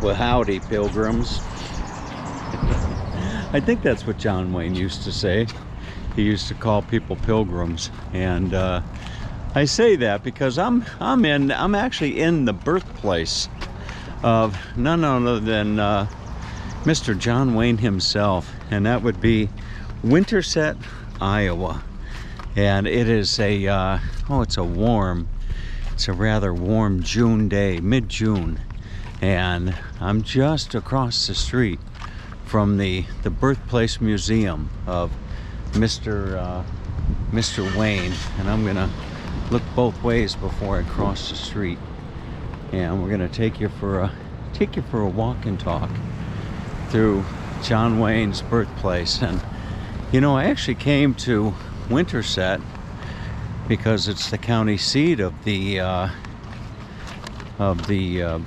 Well, howdy, pilgrims. I think that's what John Wayne used to say. He used to call people pilgrims, and I say that because I'm actually in the birthplace of none other than Mr. John Wayne himself, and that would be Winterset, Iowa. And it is it's a rather warm June day, mid-June, and I'm just across the street from the Birthplace Museum of Mr. Wayne, and I'm gonna look both ways before I cross the street, and we're gonna take you for a walk and talk through John Wayne's birthplace. And you know, I actually came to Winterset because it's the county seat of the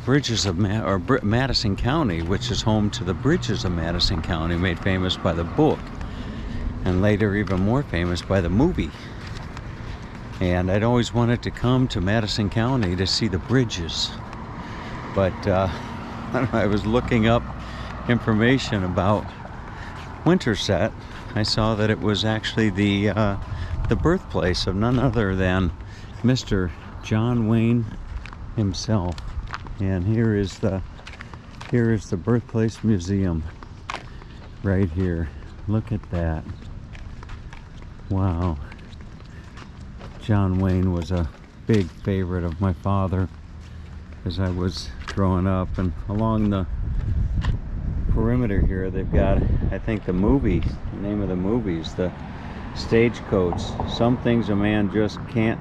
Bridges of Madison County, which is home to the Bridges of Madison County, made famous by the book, and later even more famous by the movie. And I'd always wanted to come to Madison County to see the bridges, but I was looking up information about Winterset. I saw that it was actually the birthplace of none other than Mr. John Wayne himself. And here is the Birthplace Museum right here. Look at that. Wow. John Wayne was a big favorite of my father as I was growing up, and along the perimeter here they've got, I think, the name of the movies, the Stagecoach, Some Things a Man Just Can't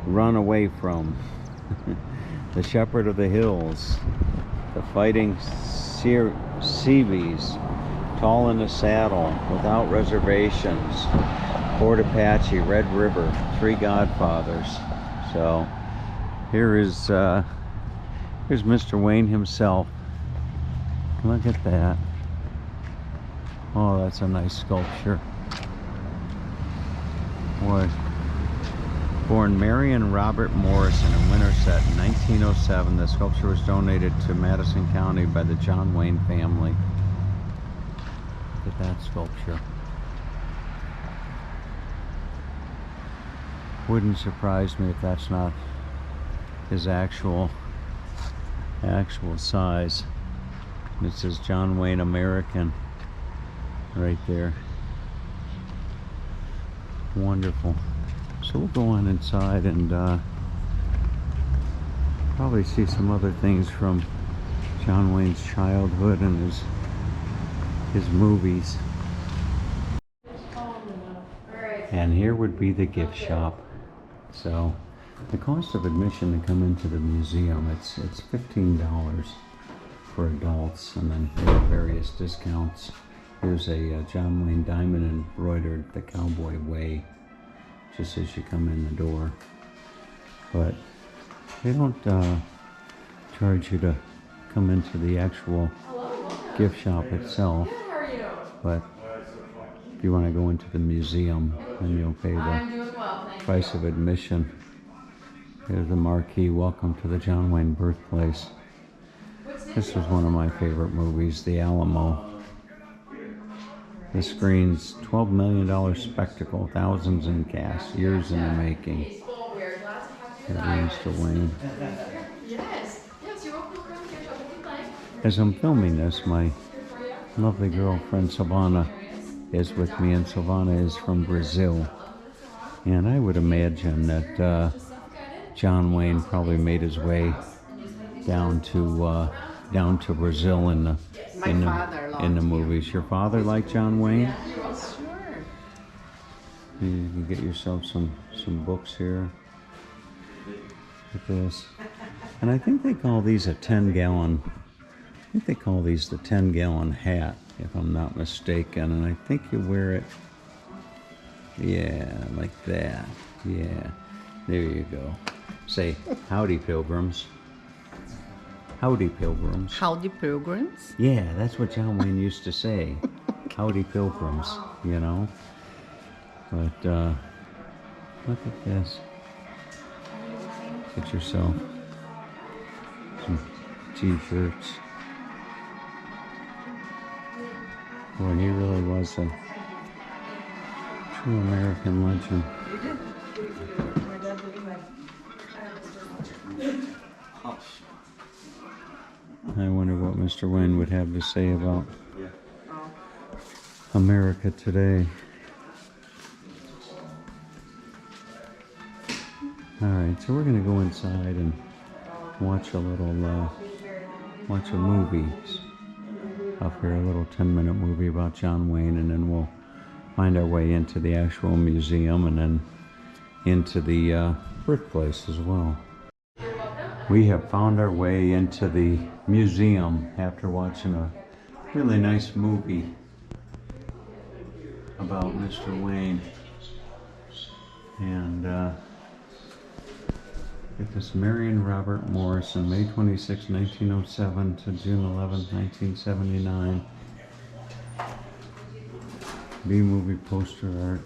Run Away From, The Shepherd of the Hills, The Fighting Seabees, Tall in the Saddle, Without Reservations, Fort Apache, Red River, Three Godfathers. So here's Mr. Wayne himself. Look at that. Oh, that's a nice sculpture. Boy. Born Marion Robert Morrison in Winterset in 1907, the sculpture was donated to Madison County by the John Wayne family. Look at that sculpture. Wouldn't surprise me if that's not his actual size. It says John Wayne American right there. Wonderful. So we'll go on inside and probably see some other things from John Wayne's childhood and his movies. And here would be the gift shop. So the cost of admission to come into the museum, it's $15 for adults, and then there are various discounts. Here's a John Wayne diamond embroidered the Cowboy Way, just as you come in the door. But they don't charge you to come into the actual gift shop itself. But if you want to go into the museum, then you'll pay the price of admission. Here's the marquee, Welcome to the John Wayne Birthplace. This was one of my favorite movies, The Alamo. The screen's $12 million spectacle, thousands in cast, years in the making. Mr. Wayne. As I'm filming this, my lovely girlfriend Silvana is with me, and Silvana is from Brazil. And I would imagine that John Wayne probably made his way down to Brazil in the movies. Your father liked John Wayne? Yes, sure. You can get yourself some books here. Look at this. And I think they call these a 10-gallon. I think they call these the 10-gallon hat, if I'm not mistaken. And I think you wear it, yeah, like that. Yeah, there you go. Say, howdy, pilgrims. Howdy, pilgrims. Howdy, pilgrims? Yeah, that's what John Wayne used to say. Howdy, pilgrims, you know. But look at this. Get yourself some t-shirts. Boy, he really was a true American legend. I wonder what Mr. Wayne would have to say about America today. Alright, so we're going to go inside and watch a movie up here, a little 10-minute movie about John Wayne, and then we'll find our way into the actual museum and then into the birthplace as well. We have found our way into the museum after watching a really nice movie about Mr. Wayne. And get this, Marion Robert Morrison, May 26, 1907 to June 11, 1979. B-movie poster art.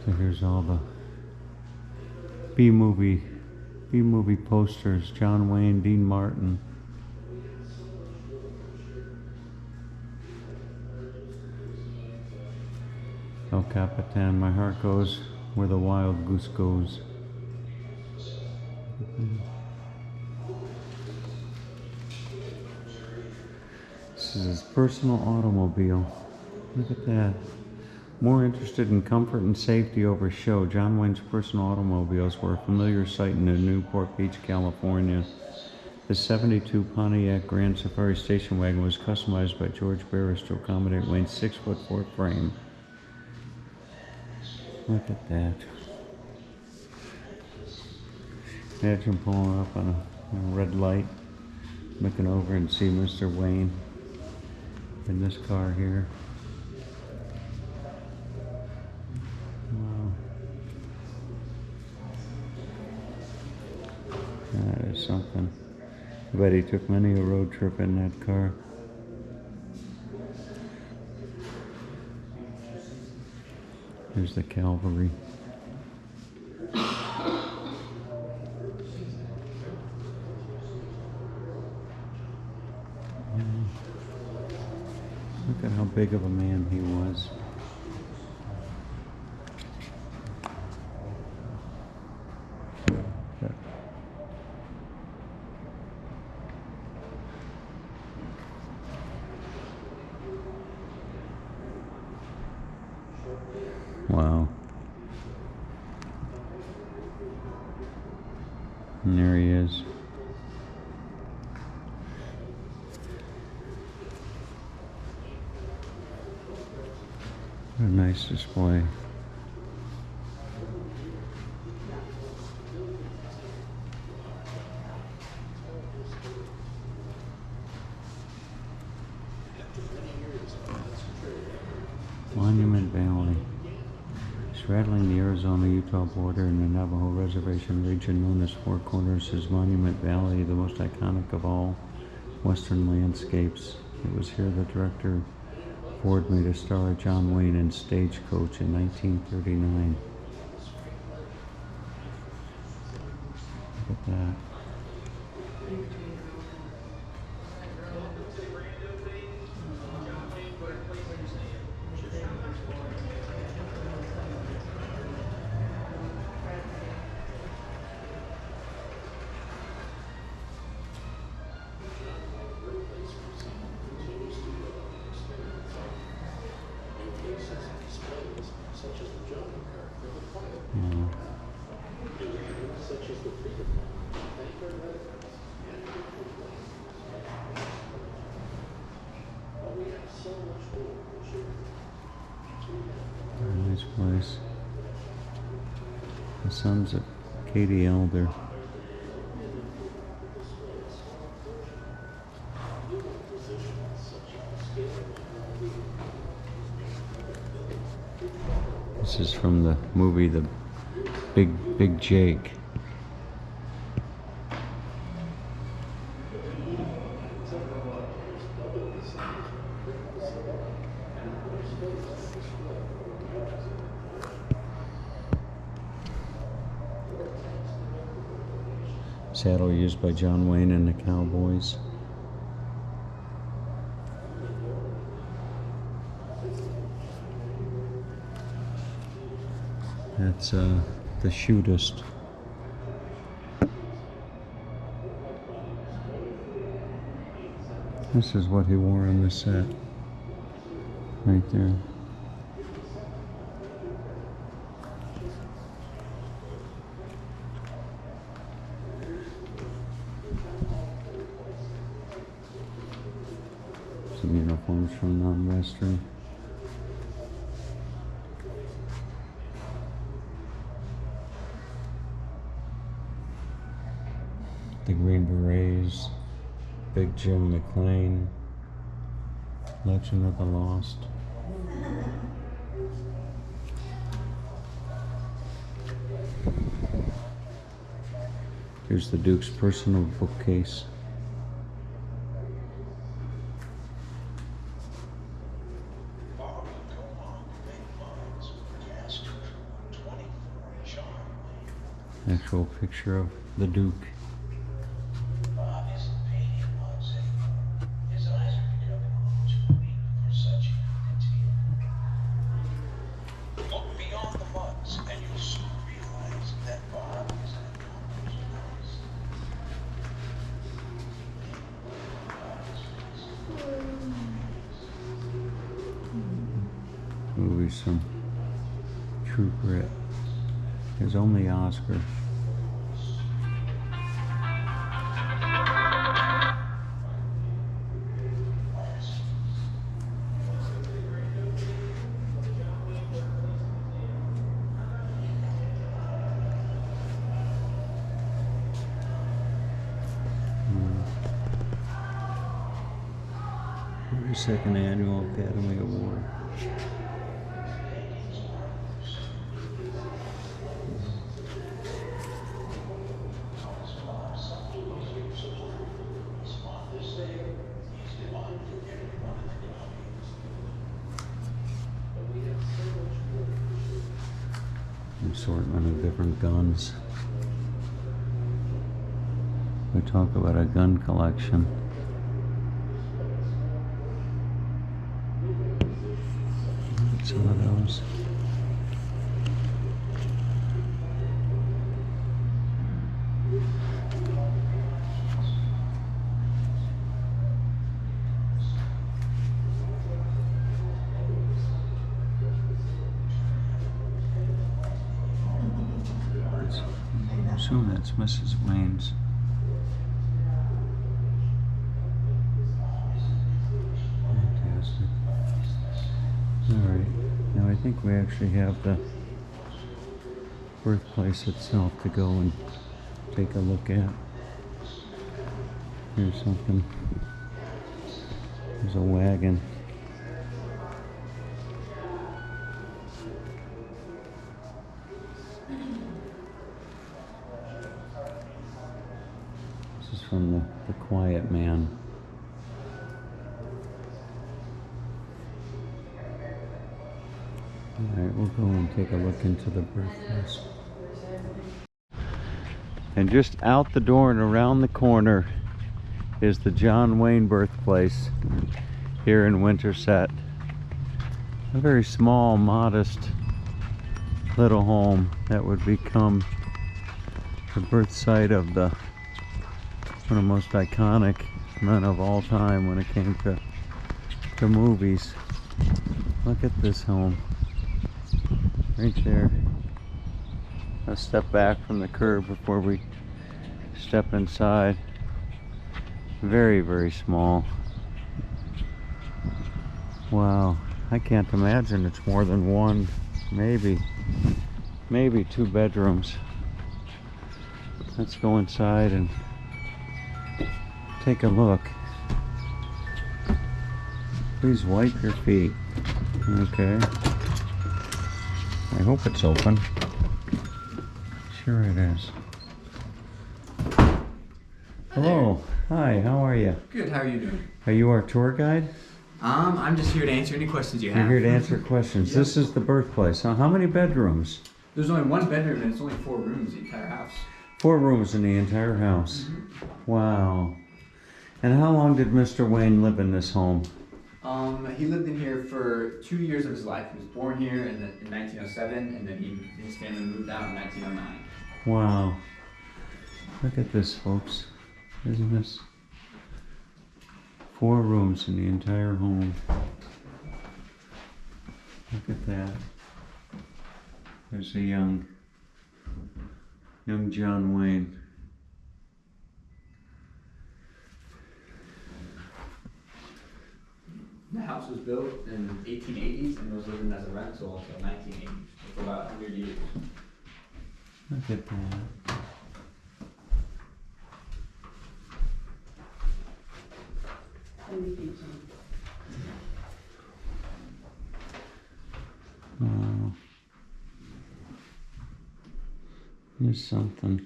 So here's all the B-movie posters. John Wayne, Dean Martin. El Capitan, my heart goes where the wild goose goes. This is his personal automobile. Look at that. More interested in comfort and safety over show, John Wayne's personal automobiles were a familiar sight in Newport Beach, California. The 72 Pontiac Grand Safari station wagon was customized by George Barris to accommodate Wayne's 6'4" frame. Look at that. Imagine pulling up on a red light, looking over and see Mr. Wayne in this car here. Wow. That is something. I bet he took many a road trip in that car. Here's the cavalry. Look at how big of a man he was. Wow. And there he is. What a nice display. Monument Valley. Straddling the Arizona-Utah border in the Navajo Reservation region known as Four Corners is Monument Valley, the most iconic of all western landscapes. It was here the director Ford made a star of John Wayne in Stagecoach in 1939. Look at that. Very nice place. The Sons of Katie Elder. This is from the movie The Big Jake. saddle used by John Wayne and the Cowboys. That's the shootist. This is what he wore on the set. Right there. Some uniforms from non-Western. The Green Berets, Big Jim McLean, Legend of the Lost. Here's the Duke's personal bookcase. Actual picture of the Duke. Movie, some True Grit. His only Oscar. Second Annual Academy Award. Assortment of different guns. We talk about a gun collection. Some of those. I assume that's Mrs. Wayne's. Fantastic. Alright, now I think we actually have the birthplace itself to go and take a look at. Here's something. There's a wagon. This is from the Quiet Man. Alright, we'll go and take a look into the birthplace. And just out the door and around the corner is the John Wayne birthplace here in Winterset. A very small, modest little home that would become the birth site of one of the most iconic men of all time when it came to movies. Look at this home. Right there. Let's step back from the curb before we step inside. Very, very small. Wow, I can't imagine it's more than one, maybe 2 bedrooms. Let's go inside and take a look. Please wipe your feet. Okay. I hope it's open. Sure it is. Hello. Hi, how are you? Good, how are you doing? Are you our tour guide? I'm just here to answer any questions you have. You're here to answer questions. Yep. This is the birthplace. How many bedrooms? There's only 1 bedroom and it's only 4 rooms, the entire house. 4 rooms in the entire house. Wow. And how long did Mr. Wayne live in this home? He lived in here for 2 years of his life. He was born here in 1907, and then his family moved out in 1909. Wow. Look at this, folks. Isn't this? 4 rooms in the entire home. Look at that. There's a young John Wayne. The house was built in the 1880s and was living as a rental until 1980, for about 100 years. Look at that. Oh. Here's something.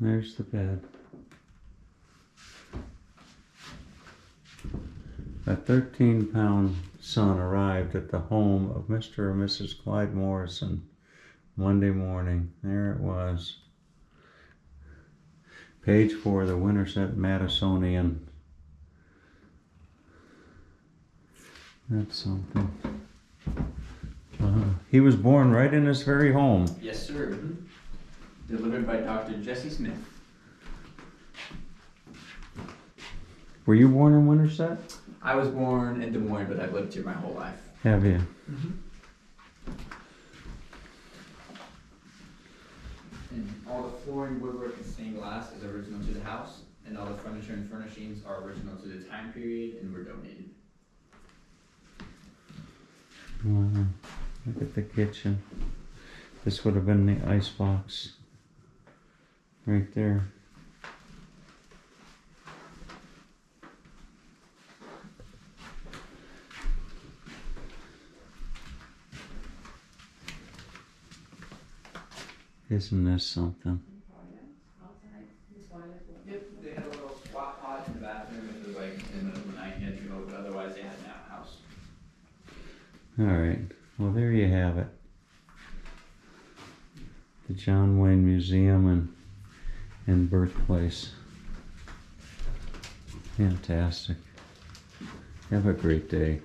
There's the bed. A 13-pound son arrived at the home of Mr. and Mrs. Clyde Morrison Monday morning. There it was. Page 4, the Winterset Madisonian. That's something. He was born right in this very home. Yes, sir. Delivered by Dr. Jesse Smith. Were you born in Winterset? I was born in Des Moines, but I've lived here my whole life. Have you? And all the flooring, woodwork, and stained glass is original to the house, and all the furniture and furnishings are original to the time period and were donated. Wow. Look at the kitchen. This would have been the ice box. Right there. Isn't this something? Yep, they had a little squat pot in the bathroom if it was like in the middle of the night, you had to go, but otherwise they had an outhouse. Alright, well there you have it. The John Wayne Museum and Birthplace. Fantastic. Have a great day.